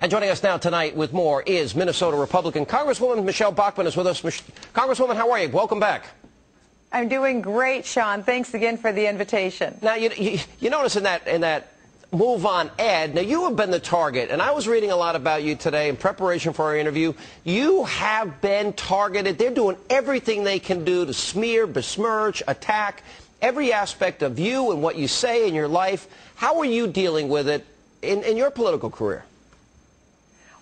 And joining us now tonight with more is Minnesota Republican Congresswoman Michelle Bachmann is with us. Congresswoman, how are you? Welcome back. I'm doing great, Sean. Thanks again for the invitation. Now, you notice in that move on Ed, now you have been the target, and I was reading a lot about you today in preparation for our interview. You have been targeted. They're doing everything they can do to smear, besmirch, attack every aspect of you and what you say in your life. How are you dealing with it in your political career?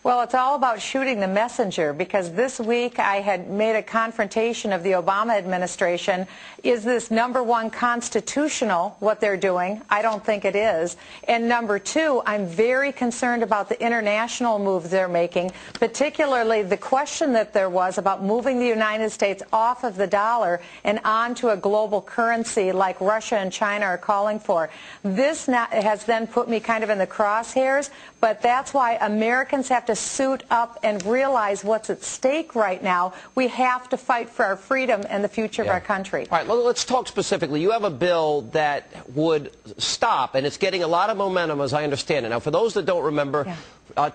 Well, it's all about shooting the messenger, because this week I had made a confrontation of the Obama administration. Is this, number one, constitutional, what they're doing? I don't think it is. And number two, I'm very concerned about the international moves they're making, particularly the question that there was about moving the United States off of the dollar and onto a global currency like Russia and China are calling for. This has then put me kind of in the crosshairs, but that's why Americans have to suit up and realize what's at stake right now. We have to fight for our freedom and the future of our country. All right, let's talk specifically. You have a bill that would stop, and it's getting a lot of momentum, as I understand it. Now, for those that don't remember,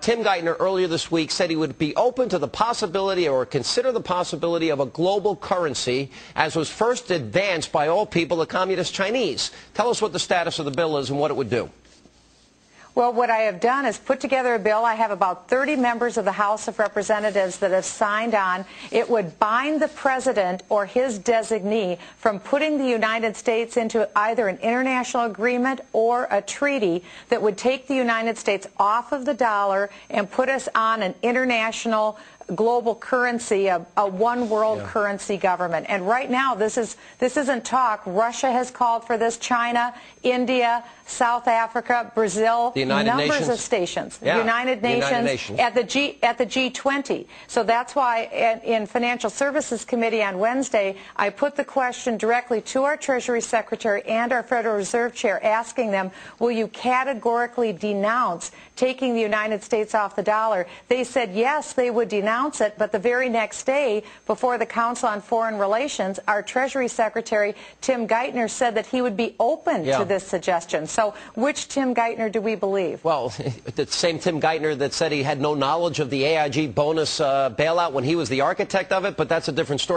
Tim Geithner earlier this week said he would be open to the possibility or consider the possibility of a global currency, as was first advanced by all people, the Communist Chinese. Tell us what the status of the bill is and what it would do. Well, what I have done is put together a bill. I have about 30 members of the House of Representatives that have signed on. It would bind the president or his designee from putting the United States into either an international agreement or a treaty that would take the United States off of the dollar and put us on an international global currency, a one world currency government. And right now, this isn't talk. Russia has called for this. China, India, South Africa, Brazil, the United numbers Nations. Of stations, United Nations, at the G20. So that's why in Financial Services Committee on Wednesday, I put the question directly to our Treasury Secretary and our Federal Reserve Chair, asking them, will you categorically denounce taking the United States off the dollar? They said yes, they would denounce it, but the very next day, before the Council on Foreign Relations, our Treasury Secretary, Tim Geithner, said that he would be open to this suggestion. So which Tim Geithner do we believe? Well, the same Tim Geithner that said he had no knowledge of the AIG bonus bailout when he was the architect of it, but that's a different story.